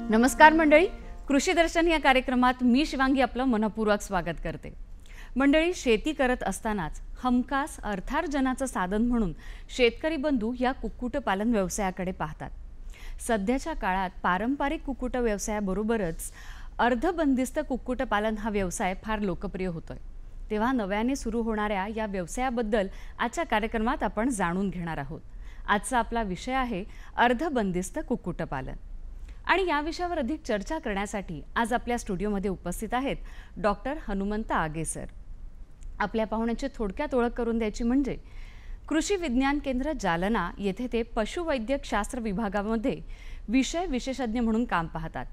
नमस्कार मंडळी, कृषी दर्शन या कार्यक्रमात मी शिवांगी आपलं मनपूर्वक स्वागत करते। मंडळी, शेती करत असतानाच हमखास अर्थार्जनाचं साधन म्हणून शेतकरी बंधू या कुक्कुटपालन व्यवसायाकडे पाहतात। सध्याच्या काळात पारंपरिक कुक्कुट व्यवसायाबरोबरच अर्धबंदिस्त कुक्कुटपालन हा व्यवसाय फार लोकप्रिय होतोय। तेव्हा नव्याने सुरू होणाऱ्या या व्यवसायाबद्दल आजच्या कार्यक्रमात आपण जाणून घेणार आहोत। आजचा आपला विषय आहे अर्धबंदिस्त कुक्कुटपालन। आणि या विषयावर अधिक चर्चा करण्यासाठी आज आपल्या स्टुडिओमध्ये उपस्थित आहेत डॉक्टर हनुमंत आगे सर। आपल्या पाहुण्यांची थोडक्यात ओळख करून द्यायची म्हणजे कृषी विज्ञान केंद्र जालना येथे ते पशुवैद्यक शास्त्र विभागामध्ये विषय विशेषज्ञ म्हणून काम पाहतात।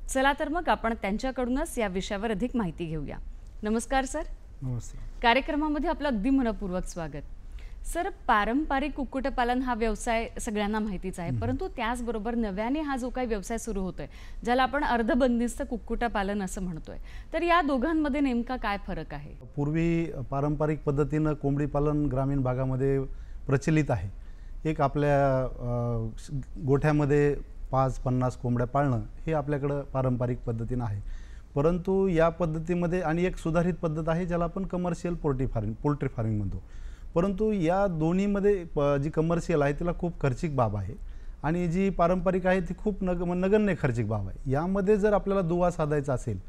चला तर मग आपण त्यांच्याकडूनच या विषयावर अधिक माहिती घेऊया। नमस्कार सर। नमस्ते। कार्यक्रमामध्ये आपलं अगदी मनपूर्वक स्वागत। सर, पारंपरिक कुक्कुटपालन हा व्यवसाय सगळ्यांना माहितीच आहे, परंतु त्याचबरोबर नव्याने हा जो काही व्यवसाय सुरू होतोय ज्याला आपण अर्धबंदिस्त कुक्कुटपालन असं म्हणतोय, तर या दोघांमध्ये नेमका काय फरक आहे? पूर्वी पारंपरिक पद्धतीने कोंबडी पालन ग्रामीण भागामध्ये प्रचलित आहे। एक आपल्या गोठ्यामध्ये 5-50 कोंबड्या पाळणं हे आपल्याकडे पारंपरिक पद्धतीने आहे। परंतु या पद्धतीमध्ये आणि एक सुधारित पद्धत आहे ज्याला आपण कमर्शियल पोल्ट्री फार्मिंग म्हणतो। परंतु या दोन्हीमध्ये जी कमर्शियल आहे तिला खूप खर्चिक बाब आहे आणि जी पारंपरिक आहे ती खूप नगण्य खर्चिक बाब आहे। यामध्ये जर आपल्याला दुवा साधायचा असेल,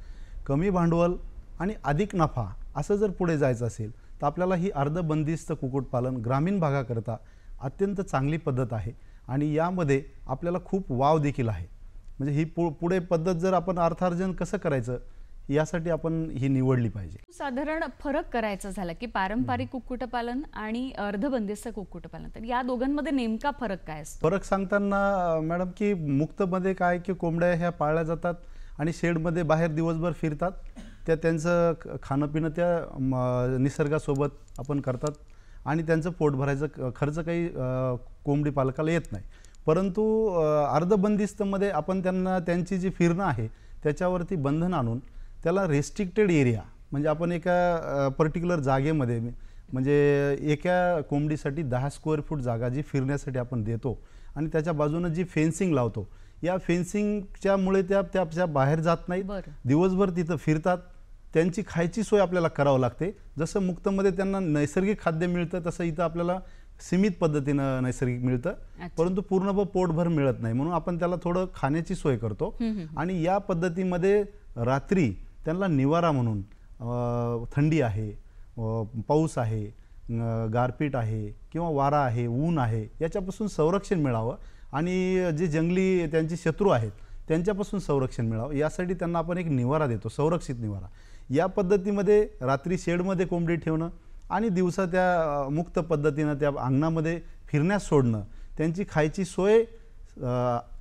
कमी भांडवल आणि अधिक नफा असं जर पुढे जायचं असेल तर आपल्याला ही अर्धबंदिस्त कुक्कुटपालन ग्रामीण भागाकरता अत्यंत चांगली पद्धत आहे आणि यामध्ये आपल्याला खूप वाव देखील आहे। म्हणजे ही पुढे पद्धत जर आपण अर्थार्जन कसं करायचं यासाठी आपण ही निवडली पाहिजे। साधारण फरक करायचा झाला की पारंपरिक कुक्कुटपालन आणि अर्धबंदिस्त कुक्कुटपालन, तर या दोघांमध्ये नेमका फरक काय असतो? फरक सांगताना मॅडम की मुक्तमध्ये काय की कोंबड्या ह्या पाळल्या जातात आणि शेडमध्ये बाहेर दिवसभर फिरतात, त्यांचं खाणं पिणं त्या निसर्गासोबत आपण करतात आणि त्यांचं पोट भरायचं खर्च काही कोंबडी पालकाला येत नाही। परंतु अर्धबंदिस्तमध्ये आपण त्यांना त्यांची जी फिरणं आहे त्याच्यावरती बंधन आणून त्याला रेस्ट्रिक्टेड एरिया, म्हणजे आपण एका पर्टिक्युलर जागेमध्ये म्हणजे एका कोंबडीसाठी 10 स्क्वेअर फूट जागा जी फिरण्यासाठी आपण देतो आणि त्याच्या बाजूने जी फेन्सिंग लावतो, या फेन्सिंगच्यामुळे त्या बाहेर जात नाहीत, दिवसभर तिथं फिरतात। त्यांची खायची सोय आपल्याला करावं लागते। जसं मुक्तमध्ये त्यांना नैसर्गिक खाद्य मिळतं तसं इथं आपल्याला सीमित पद्धतीनं नैसर्गिक मिळतं, परंतु पूर्ण पोटभर मिळत नाही, म्हणून आपण त्याला थोडं खाण्याची सोय करतो। आणि या पद्धतीमध्ये रात्री त्यांना निवारा म्हणून थंडी आहे, पाऊस आहे, गारपीट आहे किंवा वारा आहे, ऊन आहे, याच्यापासून संरक्षण मिळावं आणि जे जंगली त्यांचे शत्रू आहेत त्यांच्यापासून संरक्षण मिळावं यासाठी त्यांना आपण एक निवारा देतो, संरक्षित निवारा। या पद्धतीमध्ये रात्री शेडमध्ये कोंबडी ठेवणं आणि दिवसा त्या मुक्त पद्धतीनं त्या अंगणामध्ये फिरण्यास सोडणं, त्यांची खायची सोय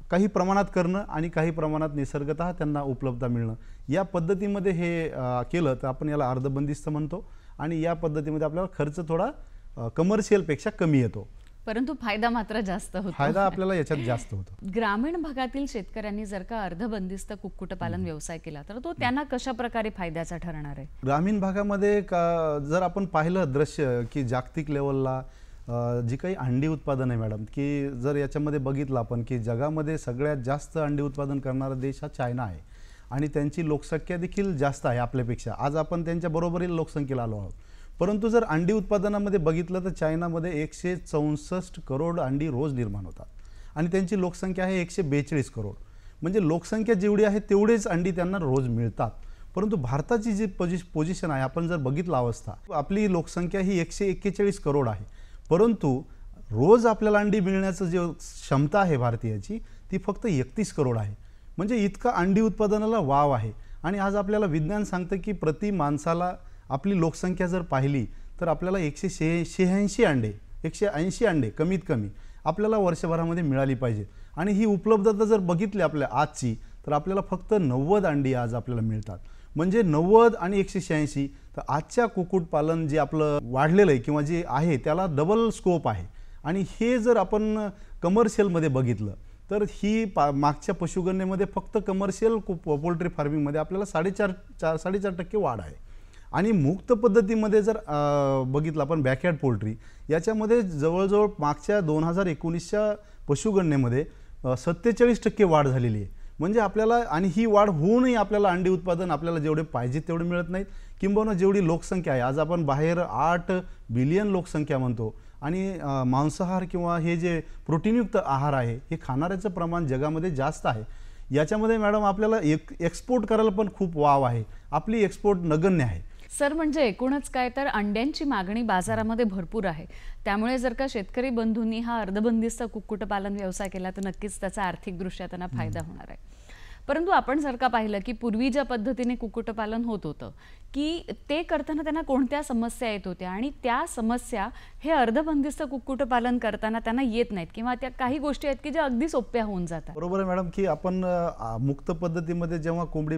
काही प्रमाणात करणं आणि काही प्रमाणात निसर्गतः त्यांना उपलब्धता मिळणं, या पद्धतीमध्ये हे केलं तर आपण याला अर्धबंदिस्त म्हणतो आणि या पद्धतीमध्ये आपल्याला खर्च थोडा कमर्शियलपेक्षा कमी येतो, परंतु फायदा मात्र जास्त होतो। फायदा आपल्याला याच्यात जास्त होतो। ग्रामीण भागातील शेतकऱ्यांनी जर का अर्धबंदिस्त कुक्कुटपालन व्यवसाय केला तर तो त्यांना कशा प्रकारे फायद्याचा ठरणार आहे? ग्रामीण भागामध्ये जर आपण पाहिलं दृश्य की जागतिक लेवलला जी काही अंडी उत्पादन आहे मॅडम, की जर याच्यामध्ये बघितलं आपण की जगामध्ये सगळ्यात जास्त अंडी उत्पादन करणारा देश हा चायना आहे आणि त्यांची लोकसंख्या देखील जास्त आहे आपल्यापेक्षा। आज आपण त्यांच्या बरोबरील लोकसंख्येला आलो आहोत, परंतु जर अंडी उत्पादनामध्ये बघितलं तर चायनामध्ये 164 करोड अंडी रोज निर्माण होतात आणि त्यांची लोकसंख्या आहे 142 करोड। म्हणजे लोकसंख्या जेवढी आहे तेवढेच अंडी त्यांना रोज मिळतात। परंतु भारताची जी पोझिशन आहे आपण जर बघितलं अवस्था, आपली लोकसंख्या ही 141 करोड आहे, परंतु रोज आपल्याला अंडी मिळण्याचं जे क्षमता आहे भारतीयाची ती फक्त 31 करोड आहे। म्हणजे इतका अंडी उत्पादनाला वाव आहे आणि आज आपल्याला विज्ञान सांगतं की प्रति माणसाला आपली लोकसंख्या जर पाहिली तर आपल्याला 186 अंडे 180 अंडे कमीत कमी आपल्याला वर्षभरामध्ये मिळाली पाहिजे. आणि ही उपलब्धता जर बघितली आपल्या आजची तर आपल्याला फक्त 90 अंडी आज आपल्याला मिळतात. म्हणजे 90 आणि 186 तर आजच्या कुक्कुटपालन जे आपलं वाढलेलं आहे किंवा जे आहे त्याला डबल स्कोप आहे. आणि हे जर आपण कमर्शियलमध्ये बघितलं तर ही मागच्या पशुगणनेमध्ये फक्त कमर्शियल पोल्ट्री फार्मिंगमध्ये आपल्याला 4.5% वाढ आहे. आणि मुक्त पद्धतीमध्ये जर बघितलं आपण बॅकयार्ड पोल्ट्री याच्यामध्ये जवळजवळ मागच्या 2019च्या पशुगणनेमध्ये 47% वाढ झालेली आहे. म्हणजे आपल्याला आणि ही वाढ होऊनही आपल्याला अंडी उत्पादन आपल्याला जेवढे पाहिजे तेवढे मिळत नाहीत. किंबहुना जेवढी लोकसंख्या आहे आज आपण बाहेर 8 बिलियन लोकसंख्या म्हणतो आणि मांसाहार किंवा हे जे प्रोटीनयुक्त आहार आहे हे खाणाऱ्याचं प्रमाण जगामध्ये जास्त आहे. याच्यामध्ये मॅडम आपल्याला एक्सपोर्ट करायला पण खूप वाव आहे. आपली एक्सपोर्ट नगण्य आहे. सर, म्हणजे एकूणच काय तर अंड्यांची मागणी बाजारामध्ये भरपूर आहे. त्यामुळे जर का शेतकरी बंधूंनी हा अर्धबंदिस्त कुक्कुटपालन व्यवसाय केला तर नक्कीच त्याचा आर्थिकदृष्ट्या त्यांना फायदा होणार आहे. परंतु आपण जर का पाहिलं की पूर्वी ज्या पद्धतीने कुक्कुटपालन होत होतं की ते करताना त्यांना कोणत्या समस्या येत होत्या आणि त्या समस्या हे अर्धबंदिस्त कुक्कुटपालन करताना त्यांना येत नाहीत किंवा त्या काही गोष्टी आहेत की ज्या अगदी सोप्या होऊन जातात. बरोबर आहे मॅडम की आपण मुक्त पद्धतीमध्ये जेव्हा कोंबडी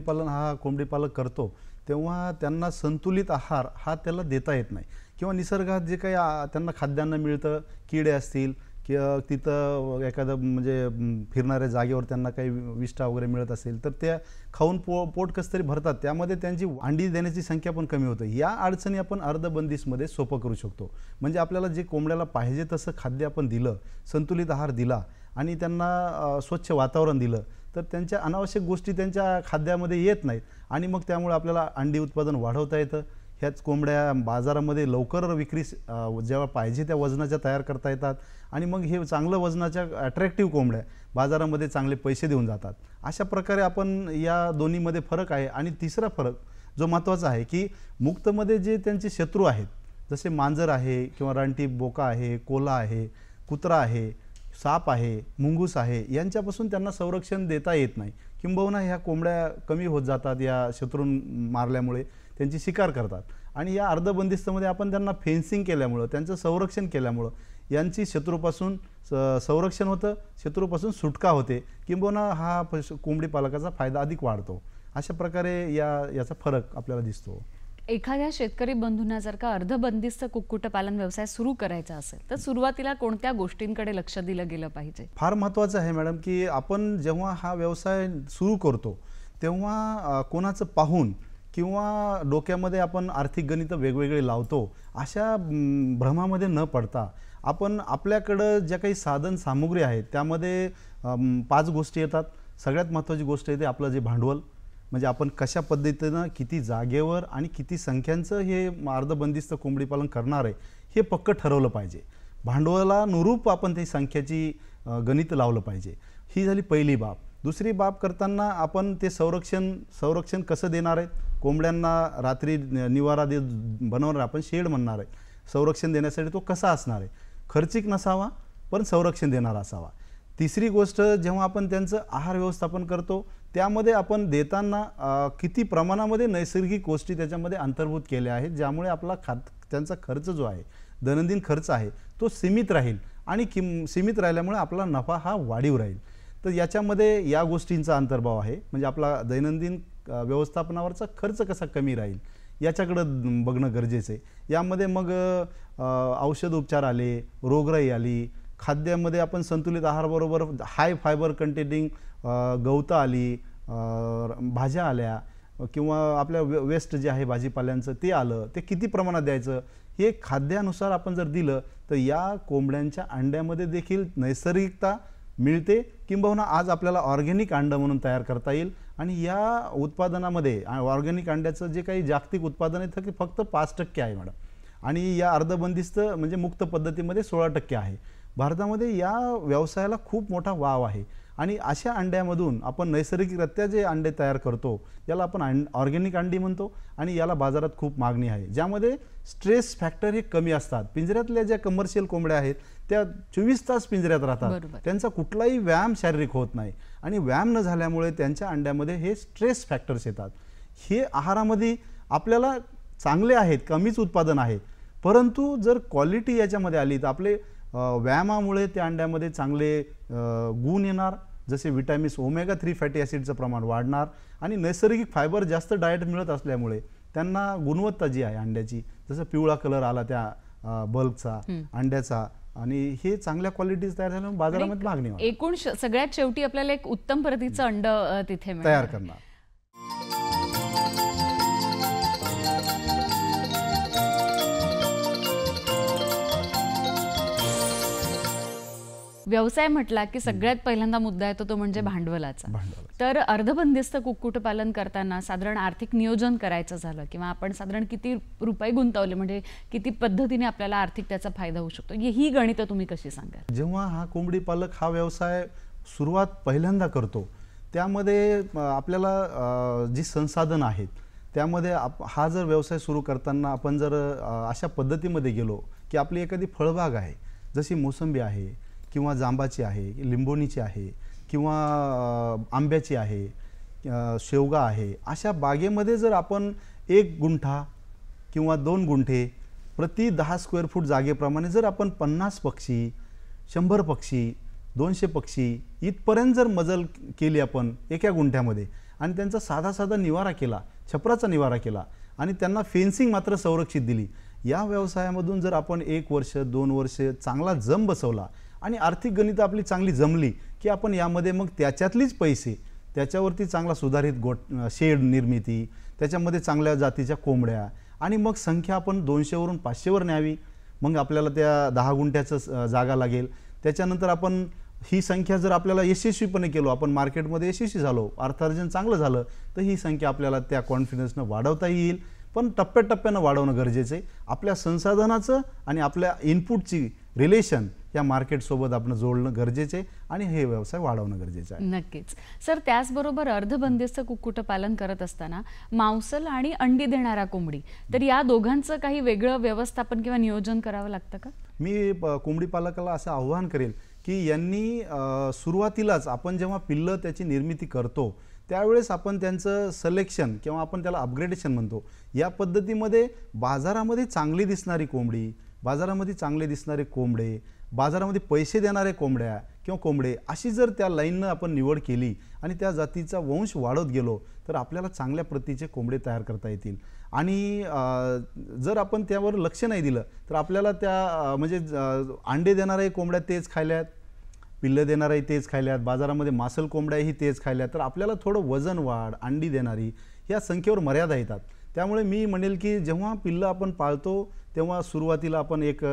पालन करतो तेव्हा त्यांना संतुलित आहार हा त्याला देता येत नाही किंवा निसर्गात जे काही त्यांना खाद्यान्न मिळतं किडे असतील किंवा तिथं एखादं म्हणजे फिरणाऱ्या जागेवर त्यांना काही विष्ठा वगैरे मिळत असेल तर त्या खाऊन पोट कसं तरी भरतात. त्यामध्ये त्यांची अंडी देण्याची संख्या पण कमी होते. या अडचणी आपण अर्धबंदिस्तमध्ये सोपं करू शकतो. म्हणजे आपल्याला जे कोंबड्याला पाहिजे तसं खाद्य आपण दिलं, संतुलित आहार दिला आणि त्यांना स्वच्छ वातावरण दिलं तर त्यांच्या अनावश्यक गोष्टी त्यांच्या खाद्यामध्ये येत नाहीत आणि मग त्यामुळे आपल्याला अंडी उत्पादन वाढवता येतं. ह्याच कोंबड्या बाजारामध्ये लवकर विक्री जेव्हा पाहिजे त्या वजनाच्या तयार करता येतात आणि मग हे चांगलं वजनाच्या अट्रॅक्टिव्ह कोंबड्या बाजारामध्ये चांगले पैसे देऊन जातात. अशा प्रकारे आपण या दोन्हीमध्ये फरक आहे. आणि तिसरा फरक जो महत्त्वाचा आहे की मुक्तमध्ये जे त्यांचे शत्रू आहेत जसे मांजर आहे किंवा रानटी बोका आहे, कोल्हा आहे, कुत्रा आहे, साप आहे, मुंगूस आहे यांच्यापासून त्यांना संरक्षण देता येत नाही. किंबहुना ह्या कोंबड्या कमी होत जातात या शत्रून मारल्यामुळे त्यांची शिकार करतात. आणि या अर्धबंदिस्तमध्ये आपण त्यांना फेन्सिंग केल्यामुळं त्यांचं संरक्षण केल्यामुळं यांची शत्रूपासून संरक्षण होतं, शत्रूपासून सुटका होते. किंबहुना हा कोंबडी पालकाचा फायदा अधिक वाढतो. अशा प्रकारे याचा फरक आपल्याला दिसतो. एखाद्या शेतकरी बंधूंना जर का अर्धबंदिस्त कुक्कुटपालन व्यवसाय सुरू करायचा असेल तर सुरुवातीला कोणत्या गोष्टींकडे लक्ष दिलं गेलं पाहिजे? फार महत्त्वाचं आहे मॅडम की आपण जेव्हा हा व्यवसाय सुरू करतो तेव्हा कोणाचं पाहून किंवा डोक्यामध्ये आपण आर्थिक गणितं वेगवेगळे लावतो अशा भ्रमामध्ये न पडता आपण आपल्याकडं ज्या काही साधन सामुग्री आहेत त्यामध्ये 5 गोष्टी येतात. सगळ्यात महत्त्वाची गोष्ट येते आपलं जे भांडवल. म्हणजे आपण कशा पद्धतीनं किती जागेवर आणि किती संख्यांचं हे अर्धबंदिस्त कोंबडी पालन करणार आहे हे पक्क ठरवलं पाहिजे. भांडवलानुरूप आपण ते संख्येची गणित लावलं पाहिजे. ही झाली पहिली बाब. दुसरी बाब करताना आपण ते संरक्षण कसं देणार आहे. कोंबड्यांना रात्री निवारा बनवणार आपण शेड म्हणणार आहे. संरक्षण देण्यासाठी तो कसा असणार आहे. खर्चिक नसावा पण संरक्षण देणारा असावा. तिसरी गोष्ट जेव्हा आपण त्यांचं आहार व्यवस्थापन करतो त्यामध्ये आपण देताना किती प्रमाणामध्ये नैसर्गिक गोष्टी त्याच्यामध्ये अंतर्भूत केल्या आहेत ज्यामुळे आपला त्यांचा खर्च जो आहे दैनंदिन खर्च आहे तो सीमित राहील आणि सीमित राहिल्यामुळे आपला नफा हा वाढीव राहील. तर याच्यामध्ये या गोष्टींचा अंतर्भाव आहे. म्हणजे आपला दैनंदिन व्यवस्थापनावरचा खर्च कसा कमी राहील याच्याकडं बघणं गरजेचं आहे. यामध्ये मग औषध उपचार आले, रोगराई आली, खाद्यामध्ये आपण संतुलित आहाराबरोबर हाय फायबर कंटेनिंग गवतं आली, भाज्या आल्या किंवा आपल्या वेस्ट जे आहे भाजीपाल्यांचं ते आलं, ते किती प्रमाणात द्यायचं हे खाद्यानुसार आपण जर दिलं तर या कोंबड्यांच्या अंड्यामध्ये देखील नैसर्गिकता मिळते. किंबहुना आज आपल्याला ऑर्गॅनिक अंडं म्हणून तयार करता येईल. आणि या उत्पादनामध्ये ऑर्गॅनिक अंड्याचं जे काही जागतिक उत्पादन आहे ते फक्त 5% आहे मॅडम. आणि या अर्धबंदिस्त म्हणजे मुक्त पद्धतीमध्ये 16% आहे. भारतामध्ये या व्यवसायाला खूप मोठा वाव आहे. आणि अशा अंड्यामधून आपण नैसर्गिकरित्या जे अंडे तयार करतो याला आपण ऑर्गॅनिक अंडी म्हणतो आणि याला बाजारात खूप मागणी आहे. ज्यामध्ये स्ट्रेस फॅक्टर हे कमी असतात. पिंजऱ्यातल्या ज्या कमर्शियल कोंबड्या आहेत त्या 24 तास पिंजऱ्यात राहतात. त्यांचा कुठलाही व्यायाम शारीरिक होत नाही आणि व्यायाम न झाल्यामुळे त्यांच्या अंड्यामध्ये हे स्ट्रेस फॅक्टर्स येतात. हे आहारामध्ये आपल्याला चांगले आहेत, कमीच उत्पादन आहे, परंतु जर क्वालिटी याच्यामध्ये आली तर आपले व्यायामामुळे त्या अंड्यामध्ये चांगले गुण येणार, जसे विटॅमिन्स ओमेगा 3 फॅटी ॲसिडचं प्रमाण वाढणार आणि नैसर्गिक फायबर जास्त डाएट मिळत असल्यामुळे त्यांना गुणवत्ता जी आहे अंड्याची, जसं पिवळा कलर आला त्या बल्कचा अंड्याचा, आणि हे चांगल्या क्वालिटीज तयार झाल्यामुळे बाजारामध्ये मागणी होणार. एकूण सगळ्यात शेवटी आपल्याला एक उत्तम प्रतीचं अंड तिथे मिळणार तयार आहे. करणार. व्यवसाय म्हटला की सगळ्यात पहिल्यांदा मुद्दा येतो तो म्हणजे भांडवलाचा. तर अर्धबंदिस्त कुक्कुटपालन करताना साधारण आर्थिक नियोजन करायचं झालं किंवा आपण साधारण किती रुपये गुंतवले म्हणजे किती पद्धतीने आपल्याला आर्थिक त्याचा फायदा होऊ शकतो, ही गणितं तुम्ही कशी सांगाल? जेव्हा हा कोंबडी पालक हा व्यवसाय सुरुवात पहिल्यांदा करतो त्यामध्ये आपल्याला जी संसाधन आहेत त्यामध्ये हा जर व्यवसाय सुरू करताना आपण जर अशा पद्धतीमध्ये गेलो की आपली एखादी फळबाग आहे, जशी मोसंबी आहे किंवा जांबाची आहे, लिंबोणीची आहे किंवा आंब्याची आहे, शेवगा आहे, अशा बागेमध्ये जर आपण 1 गुंठा किंवा 2 गुंठे प्रति 10 स्क्वेअर फूट जागेप्रमाणे जर आपण 50 पक्षी, 100 पक्षी, 200 पक्षी इथपर्यंत जर मजल केली आपण एका गुंठ्यामध्ये आणि त्यांचा साधा निवारा केला, छपराचा निवारा केला आणि त्यांना फेन्सिंग मात्र संरक्षित दिली, या व्यवसायामधून जर आपण 1 वर्ष 2 वर्ष चांगला जम बसवला आणि आर्थिक गणित आपली चांगली जमली की आपण यामध्ये मग त्याच्यातलीच पैसे त्याच्यावरती चांगला सुधारित शेड निर्मिती, त्याच्यामध्ये चांगल्या जातीच्या कोंबड्या आणि मग संख्या आपण 200 वरून 500 वर न्यावी. मग आपल्याला त्या 10 गुंठ्याचं जागा लागेल. त्याच्यानंतर आपण ही संख्या जर आपल्याला यशस्वीपणे केलो, आपण मार्केटमध्ये यशस्वी झालो, अर्थार्जन चांगलं झालं, तर ही संख्या आपल्याला त्या कॉन्फिडन्सनं वाढवता येईल. पण टप्प्याटप्प्यानं वाढवणं गरजेचं आहे. आपल्या संसाधनाचं आणि आपल्या इनपुटची रिलेशन या मार्केटसोबत आपण जोडणं गरजेचं आहे आणि हे व्यवसाय वाढवणं गरजेचं आहे. नक्कीच सर. त्याचबरोबर अर्धबंदिस्त कुक्कुटपालन करत असताना मांसल आणि अंडी देणारा कोंबडी, तर या दोघांचं काही वेगळं व्यवस्थापन किंवा नियोजन करावं लागतं का? मी कोंबडी पालकाला असं आव्हान करेल की यांनी सुरुवातीलाच आपण जेव्हा पिल्लं त्याची निर्मिती करतो त्यावेळेस आपण त्यांचं सिलेक्शन किंवा आपण त्याला अपग्रेडेशन म्हणतो, या पद्धतीमध्ये बाजारामध्ये चांगली दिसणारी कोंबडी, बाजारामध्ये चांगले दिसणारे कोंबडे, बाजारामध्ये पैसे देणारे कोंबड्या किंवा कोंबडे अशी जर त्या लाईननं आपण निवड केली आणि त्या जातीचा वंश वाढत गेलो तर आपल्याला चांगल्या प्रतीचे कोंबडे तयार करता येतील. आणि जर आपण त्यावर लक्ष नाही दिलं तर आपल्याला त्या म्हणजे अंडे देणारे कोंबड्या तेच खायल्यात, पिल्लं देणाराही तेच खायल्यात, बाजारामध्ये मासल कोंबड्याही तेच खायल्यात, तर आपल्याला थोडं वजन वाढ, अंडी देणारी या संख्येवर मर्यादा येतात. त्यामुळे मी म्हणेल की जेव्हा पिल्लं आपण पाळतो तेव्हा सुरुवातीला आपण एक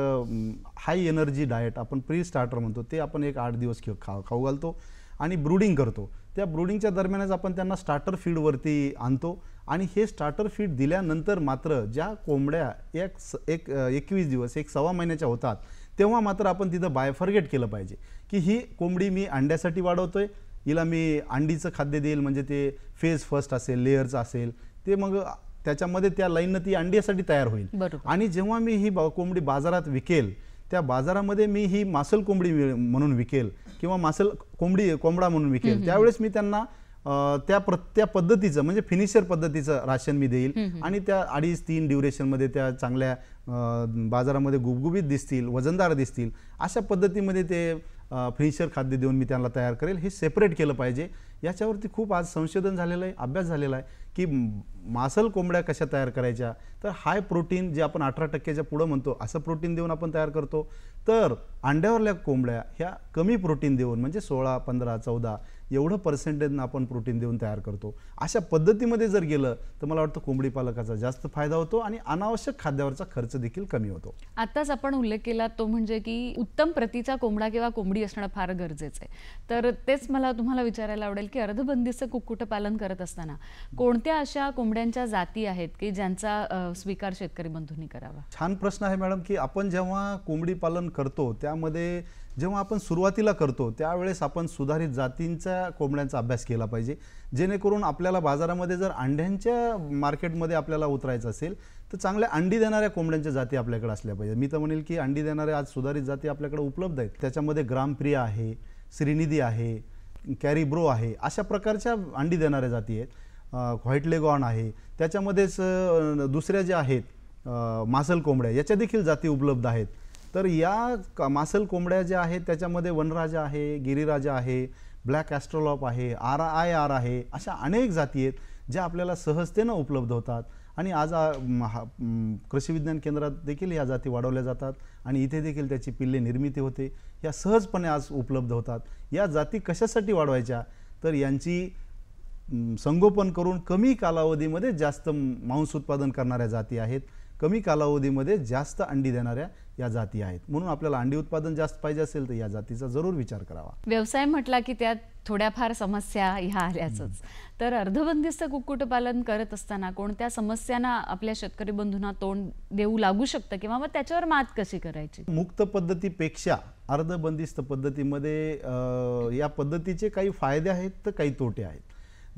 हाय एनर्जी डाएट आपण प्री स्टार्टर म्हणतो ते आपण एक 8 दिवस खाऊ घालतो आणि ब्रूडिंग करतो. त्या ब्रूडिंगच्या दरम्यानच आपण त्यांना स्टार्टर फीडवरती आणतो आणि हे स्टार्टर फीड दिल्यानंतर मात्र ज्या कोंबड्या 21 दिवस 1.25 महिन्याच्या होतात तेव्हा मात्र आपण तिथं बायफर्गेट केलं पाहिजे की ही कोंबडी मी अंड्यासाठी वाढवतोय, हिला मी अंडीचं खाद्य देईल म्हणजे ते फेज फर्स्ट असेल, लेअरचं असेल, ते मग त्याच्यामध्ये त्या लाईननं ती अंड्यासाठी तयार होईल. आणि जेव्हा मी ही कोंबडी बाजारात विकेल त्या बाजारामध्ये मी ही मासल कोंबडी म्हणून विकेल किंवा मासल कोंबडा म्हणून विकेल, त्यावेळेस मी त्यांना त्या पद्धतीचं म्हणजे फिनिशर पद्धतीचं राशन मी देईल आणि त्या 2.5-3 ड्युरेशनमध्ये त्या चांगल्या बाजारामध्ये गुबगुबीत दिसतील, वजनदार दिसतील, अशा पद्धतीमध्ये ते फिनिशर खाद्य देऊन मी त्यांना तयार करेल. हे सेपरेट केलं पाहिजे. याच्यावरती खूप आज संशोधन झालेलं आहे, अभ्यास झालेला आहे की मासल कोंबड्या कशा तयार करायच्या, तर हाय प्रोटीन जे आपण 18% पुढं म्हणतो असं प्रोटीन देऊन आपण तयार करतो, तर अंड्यावरल्या कोंबड्या ह्या कमी प्रोटीन देऊन म्हणजे 16, 15, 14 एवढं पर्सेंटेजनं आपण प्रोटीन देऊन तयार करतो. अशा पद्धतीमध्ये जर गेलं तर मला वाटतं कोंबडी पालकाचा जास्त फायदा होतो आणि अनावश्यक खाद्यावरचा खर्च देखील कमी होतो. आताच आपण उल्लेख केला तो म्हणजे की उत्तम प्रतीचा कोंबडा किंवा कोंबडी असणं फार गरजेचं आहे. तर तेच मला तुम्हाला विचारायला आवडेल की अर्धबंदिस्त कुक्कुटपालन करत असताना कोणत्या अशा कोंबड्यांच्या जाती आहेत की ज्यांचा स्वीकार शेतकरी बंधूंनी करावा? छान प्रश्न आहे मॅडम. की आपण जेव्हा कोंबडी पालन करतो त्यामध्ये जेव्हा आपण सुरुवातीला करतो त्यावेळेस आपण सुधारित जातींच्या कोंबड्यांचा अभ्यास केला पाहिजे, जेणेकरून आपल्याला बाजारामध्ये जर अंड्यांच्या मार्केटमध्ये आपल्याला उतरायचं असेल तर चांगल्या अंडी देणाऱ्या कोंबड्यांच्या जाती आपल्याकडे असल्या पाहिजे. मी तर म्हणेल की अंडी देणाऱ्या आज सुधारित जाती आपल्याकडे उपलब्ध आहेत. त्याच्यामध्ये ग्रामप्रिया आहे, श्रीनिधी आहे, कॅरिब्रो आहे, अशा प्रकारच्या अंडी देणाऱ्या जाती आहेत. व्हाईट लेगॉन आहे, त्याच्यामध्येच दुसऱ्या ज्या आहेत मासल कोंबड्या, याच्या देखील जाती उपलब्ध आहेत. तर या मासल कोंबड्या ज्या आहेत त्याच्यामध्ये वनराजा आहे, गिरिराजा आहे, ब्लॅक ॲस्ट्रोलॉप आहे, RIR आहे, अशा अनेक जाती आहेत ज्या आपल्याला सहजतेनं उपलब्ध होतात. आणि आज कृषी विज्ञान केंद्रात देखील या जाती वाढवल्या जातात आणि इथे देखील त्याची पिल्ले निर्मिती होते. या सहजपणे आज उपलब्ध होतात. या जाती कशासाठी वाढवायच्या, तर यांची संगोपन करून कमी कालावधीमध्ये जास्त मांस उत्पादन करणाऱ्या जाती आहेत, कमी कालावधीमध्ये जास्त अंडी देणाऱ्या या जाती आहेत. म्हणून आपल्याला अंडी उत्पादन जास्त पाहिजे असेल तर या जातीचा जरूर विचार करावा. व्यवसाय म्हटला की त्यात थोड्याफार समस्या ह्या आल्याच. तर अर्धबंदिस्त कुक्कुटपालन करत असताना कोणत्या समस्यांना आपल्या शेतकरी बंधूंना तोंड देऊ लागू शकतं किंवा मग त्याच्यावर मात कशी करायची? मुक्त पद्धतीपेक्षा अर्धबंदिस्त पद्धतीमध्ये या पद्धतीचे काही फायदे आहेत तर काही तोटे आहेत.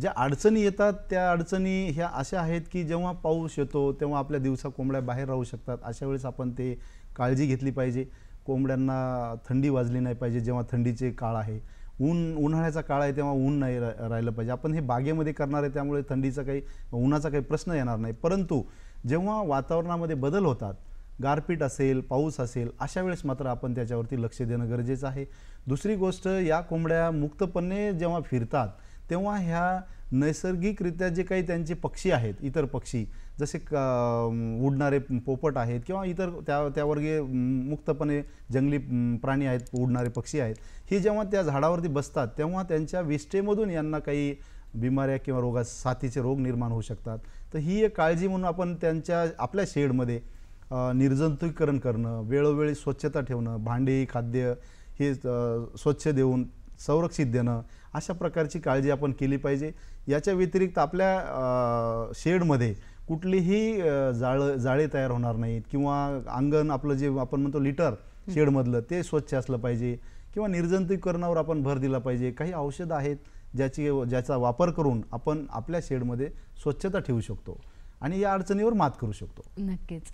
ज्या अडचणी येतात त्या अडचणी ह्या अशा आहेत की जेव्हा पाऊस येतो तेव्हा आपल्या दिवसा कोंबड्या बाहेर राहू शकतात. अशा वेळेस आपण ते काळजी घेतली पाहिजे. कोंबड्यांना थंडी वाजली नाही पाहिजे. जेव्हा थंडीचे काळ आहे, उन्हाळ्याचा काळ आहे तेव्हा ऊन नाही राहिलं पाहिजे. आपण हे बागेमध्ये करणार आहे त्यामुळे थंडीचा काही उन्हाचा काही प्रश्न येणार नाही. परंतु जेव्हा वातावरणामध्ये बदल होतात, गारपीट असेल, पाऊस असेल, अशा वेळेस मात्र आपण त्याच्यावरती लक्ष देणं गरजेचं आहे. दुसरी गोष्ट, या कोंबड्या मुक्तपणे जेव्हा फिरतात तेव्हा ह्या नैसर्गिकरित्या जे काही त्यांचे पक्षी आहेत, इतर पक्षी जसे उडणारे पोपट आहेत किंवा इतर त्यावर्गीय मुक्तपणे जंगली प्राणी आहेत, उडणारे पक्षी आहेत, हे जेव्हा त्या झाडावरती बसतात तेव्हा त्यांच्या विष्ठेमधून यांना काही बिमाऱ्या किंवा साथीचे रोग निर्माण होऊ शकतात. तर ही एक काळजी म्हणून आपण आपल्या शेडमध्ये निर्जंतुकीकरण करणं, वेळोवेळी स्वच्छता ठेवणं, भांडी खाद्य हे स्वच्छ देऊन संरक्षित देणं, अशा प्रकारची काळजी आपण केली पाहिजे. याच्या व्यतिरिक्त आपल्या शेडमध्ये कुठलीही जाळे तयार होणार नाहीत किंवा अंगण आपलं जे आपण म्हणतो लिटर शेडमधलं ते स्वच्छ असलं पाहिजे किंवा निर्जंतुकीकरणावर आपण भर दिला पाहिजे. काही औषधं आहेत ज्याचा वापर करून आपण आपल्या शेडमध्ये स्वच्छता ठेवू शकतो आणि या अडचणीवर मात करू शकतो. नक्कीच.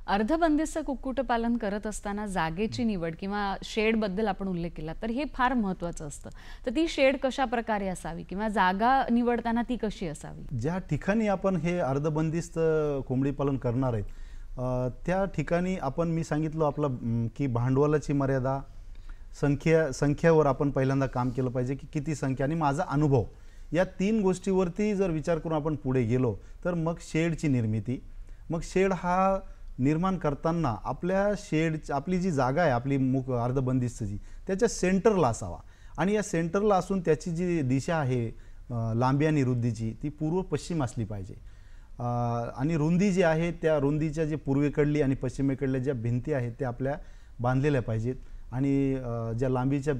अर्धबंदिस्त कुक्कुटपालन करत असताना जागेची निवड किंवा शेडबद्दल आपण उल्लेख केला तर हे फार महत्त्वाचं असतं. तर ती शेड कशा प्रकारे असावी किंवा जागा निवडताना ती कशी असावी? ज्या ठिकाणी आपण हे अर्धबंदिस्त कोंबडी पालन करणार आहेत त्या ठिकाणी मी सांगितलं आपलं की भांडवलाची मर्यादा, संख्यावर आपण पहिल्यांदा काम केलं पाहिजे की किती संख्या आणि माझा अनुभव, या 3 गोष्टीवरती जर विचार करून आपण पुढे गेलो तर मग शेडची निर्मिती, मग शेड हा निर्माण करताना आपली जी जागा आहे आपली अर्धबंदिस्तची त्याच्या सेंटरला असावा आणि या सेंटरला असून त्याची जी दिशा आहे लांबी आणि रुंदीची ती पूर्व पश्चिम असली पाहिजे. आणि रुंदी जी आहे त्या रुंदीच्या जे पूर्वेकडली आणि पश्चिमेकडल्या ज्या भिंती आहेत त्या आपल्या बांधलेल्या पाहिजेत आणि ज्या लांबीच्या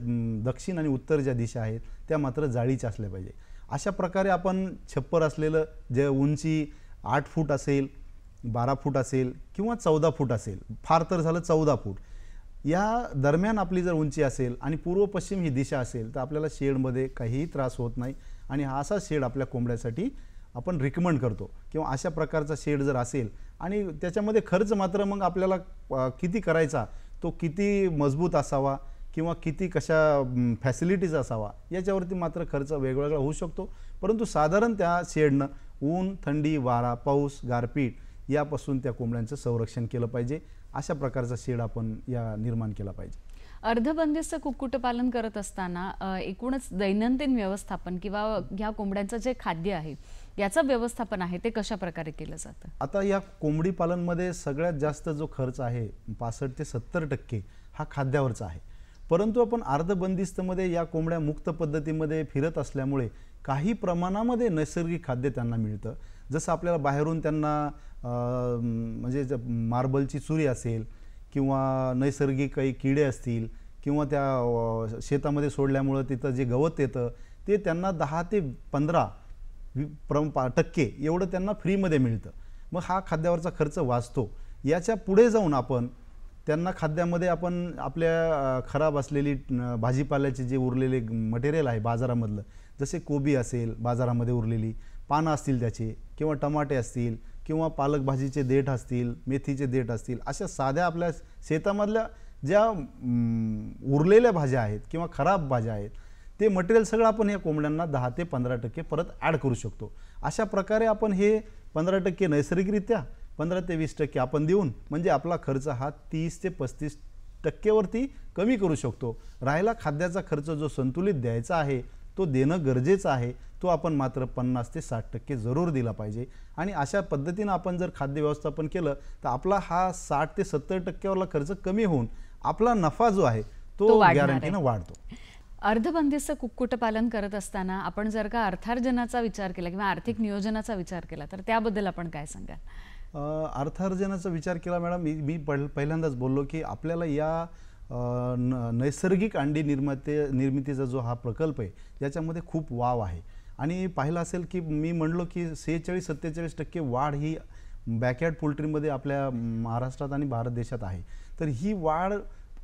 दक्षिण आणि उत्तर ज्या दिशा आहेत त्या मात्र जाळीच्या असल्या पाहिजे. अशा प्रकारे आपण छप्पर असलेलं जे उंची 8 फूट असेल, 12 फूट असेल किंवा 14 फूट असेल, फार तर झालं 14 फूट, या दरम्यान आपली जर उंची असेल आणि पूर्व पश्चिम ही दिशा असेल तर आपल्याला शेडमध्ये काहीही त्रास होत नाही आणि हा असा शेड आपल्या कोंबड्यासाठी आपण रिकमेंड करतो. किंवा अशा प्रकारचा शेड जर असेल आणि त्याच्यामध्ये खर्च मात्र मग आपल्याला किती करायचा, तो किती मजबूत असावा किंवा किती कशा फॅसिलिटीज असावा याच्यावरती मात्र खर्च वेगवेगळा होऊ शकतो. परंतु साधारण त्या शेडनं ऊन, थंडी, वारा, पाऊस, गारपीट यापासून त्या कोंबड्यांचं संरक्षण केलं पाहिजे. अशा प्रकारचा शेड आपण निर्माण केला पाहिजे. अर्धबंदिस्त कुक्कुटपालन करत असताना एकूणच दैनंदिन व्यवस्थापन किंवा ह्या कोंबड्यांचं जे खाद्य आहे याचं व्यवस्थापन आहे ते कशा प्रकारे केलं जातं? आता या कोंबडी पालनमध्ये सगळ्यात जास्त जो खर्च आहे 65 ते 70% हा खाद्यावरचा आहे. परंतु आपण अर्धबंदिस्तमध्ये या कोंबड्या मुक्त पद्धतीमध्ये फिरत असल्यामुळे काही प्रमाणामध्ये नैसर्गिक खाद्य त्यांना मिळतं. जसं आपल्याला बाहेरून त्यांना म्हणजे मार्बलची चुरी असेल किंवा नैसर्गिक काही किडे असतील किंवा त्या शेतामध्ये सोडल्यामुळं तिथं जे गवत येतं ते त्यांना 10 ते 15% एवढं त्यांना फ्रीमध्ये मिळतं. मग हा खाद्यावरचा खर्च वाचतो. याच्या पुढे जाऊन आपण त्यांना खाद्यामध्ये आपण आपल्या खराब असलेली भाजीपाल्याचे जे उरलेले मटेरियल आहे बाजारामधलं, जसे कोबी असेल बाजारामध्ये उरलेली, पानं असतील त्याचे किंवा टमाटे असतील किंवा पालक भाजीचे देठ असतील, मेथीचे देठ असतील, अशा साध्या आपल्या शेतामधल्या ज्या उरलेल्या भाज्या आहेत किंवा खराब भाज्या आहेत, ते मटेरियल सगळं आपण या कोंबड्यांना 10 ते 15% परत ॲड करू शकतो. अशा प्रकारे आपण हे 15% नैसर्गिकरित्या 15 ते 20% आपण देऊन म्हणजे आपला खर्च हा 30 ते 35% वरती कमी करू शकतो. राहिला खाद्याचा खर्च जो संतुलित द्यायचा आहे तो देणं गरजेचं आहे, तो आपण मात्र 50 ते 60% जरूर दिला पाहिजे. आणि अशा पद्धतीनं आपण जर खाद्य व्यवस्थापन केलं तर आपला हा 60 ते 70% वाला खर्च कमी होऊन आपला नफा जो आहे तो गॅरंटीनं वाढतो. अर्धबंदिस्त कुक्कुटपालन करत असताना आपण जर का अर्थार्जनाचा विचार केला किंवा आर्थिक नियोजनाचा विचार केला तर त्याबद्दल आपण काय सांगाल? अर्थार्जनाचा विचार केला मॅडम, मी पहिल्यांदाच बोललो की आपल्याला या नैसर्गिक अंडी निर्मितीचा जो हा प्रकल्प आहे याच्यामध्ये खूप वाव आहे. आणि पाहिलं असेल की मी म्हणलो की 46-47% वाढ ही बॅकयार्ड पोल्ट्रीमध्ये आपल्या महाराष्ट्रात आणि भारत देशात आहे. तर ही वाढ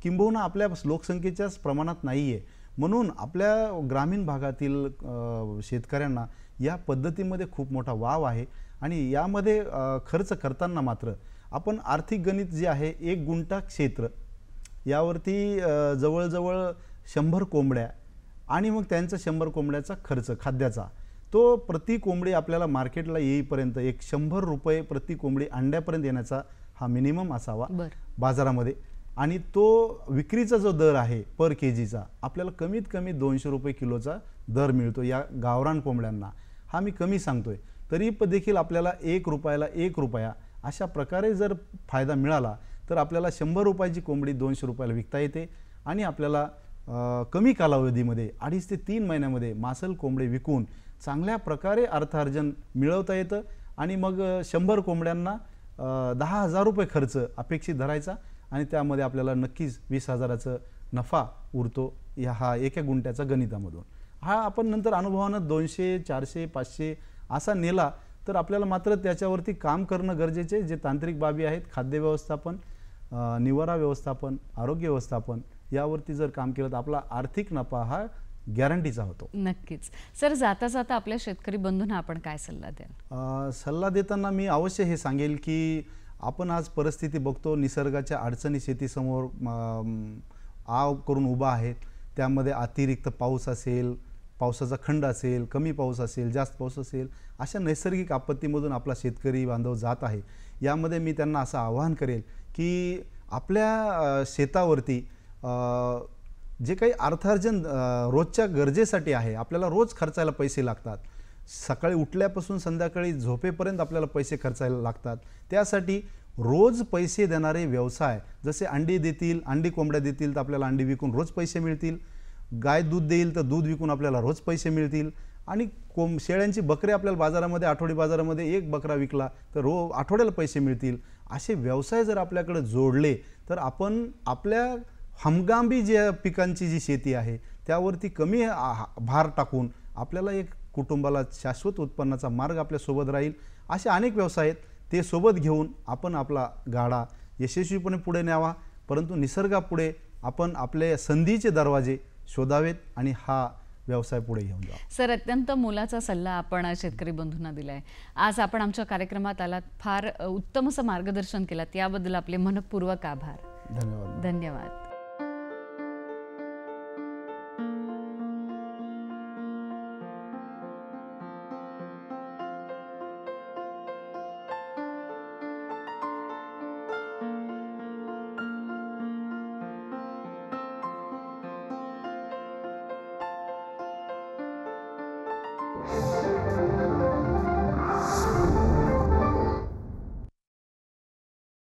किंबहुना आपल्या लोकसंख्येच्याच प्रमाणात नाही आहे. म्हणून आपल्या ग्रामीण भागातील शेतकऱ्यांना या पद्धतीमध्ये खूप मोठा वाव आहे. आणि यामध्ये खर्च करताना मात्र आपण आर्थिक गणित जे आहे, 1 गुंठा क्षेत्र यावरती जवळजवळ 100 कोंबड्या आणि मग त्यांचा 100 कोंबड्याचा खर्च खाद्याचा तो प्रति कोंबडी आपल्याला मार्केटला येईपर्यंत एक 100 रुपये प्रति कोंबडी अंड्यापर्यंत येण्याचा हा मिनिमम असावा बाजारामध्ये. आणि तो विक्रीचा जो दर आहे पर केजीचा आपल्याला कमीत कमी 200 रुपये किलोचा दर मिळतो या गावरान कोंबड्यांना. हा मी कमी सांगतोय, तरी देखील आपल्याला 1 रुपयाला 1 रुपया अशा प्रकारे जर फायदा मिळाला तर आपल्याला 100 रुपयाची कोंबडी 200 रुपयाला विकता येते. आणि आपल्याला कमी कालावधीमध्ये 2.5 ते 3 महिन्यामध्ये मासल कोंबडे विकून चांगल्या प्रकारे अर्थार्जन मिळवता येतं. आणि मग 100 कोंबड्यांना 10,000 रुपये खर्च अपेक्षित धरायचा आणि त्यामध्ये आपल्याला नक्कीच 20,000चा नफा उरतो हा एका गुंठ्याचा गणितामधून. हा आपण नंतर अनुभवानं 200, 400, 500 असा नेला तर आपल्याला मात्र त्याच्यावरती काम करणं गरजेचे. जे तांत्रिक बाबी आहेत, खाद्य व्यवस्थापन, निवारा व्यवस्थापन, आरोग्य व्यवस्थापन, यावरती जर काम केलं तर आपला आर्थिक नफा हा गॅरंटीचा होतो. नक्कीच. सर, जाता जाता आपल्या शेतकरी बंधूंना आपण काय सल्ला द्याल? सल्ला देताना मी अवश्य हे सांगेल की आपण आज परिस्थिती बघतो, निसर्गाच्या अडचणी शेतीसमोर आव करून उभा आहेत. त्यामध्ये अतिरिक्त पाऊस असेल, पावसाचा खंड असेल, कमी पाऊस असेल, जास्त पाऊस असेल, अशा नैसर्गिक आपत्तीमधून आपला शेतकरी बांधव जात आहे. यामध्ये मी त्यांना असं आवाहन करेल की आपल्या शेतावरती जे काही अर्थार्जन रोजच्या गरजेसाठी आहे, आपल्याला रोज खर्चायला पैसे लागतात. सकाळी उठल्यापासून संध्याकाळी झोपेपर्यंत आपल्याला पैसे खर्चायला लागतात. त्यासाठी रोज पैसे देणारे व्यवसाय, जसे अंडी देतील, अंडी कोंबड्या देतील तर आपल्याला अंडी विकून रोज पैसे मिळतील. गाय दूध देईल तर दूध विकून आपल्याला रोज पैसे मिळतील. आणि शेळ्यांची बकरी आपल्याला बाजारामध्ये, आठवडी बाजारामध्ये एक बकरा विकला तर आठवड्याला पैसे मिळतील. असे व्यवसाय जर आपल्याकडे जोडले तर आपण आपल्या हमगामी ज्या पिकांची जी शेती आहे त्यावरती कमी भार टाकून आपल्याला एक कुटुंबाला शाश्वत उत्पन्नाचा मार्ग आपल्यासोबत राहील. असे अनेक व्यवसाय आहेत, ते सोबत घेऊन आपण आपला गाडा यशस्वीपणे पुढे न्यावा. परंतु निसर्गापुढे आपण आपले संधीचे दरवाजे शोधावेत आणि हा व्यवसाय पुढे घेऊन जा. सर, अत्यंत मोलाचा सल्ला आपण शेतकरी बंधूंना दिलाय. आज आपण आमच्या कार्यक्रमात आलात, फार उत्तम असं मार्गदर्शन केलं, याबद्दल आपले मनपूर्वक आभार. धन्यवाद. धन्यवाद. you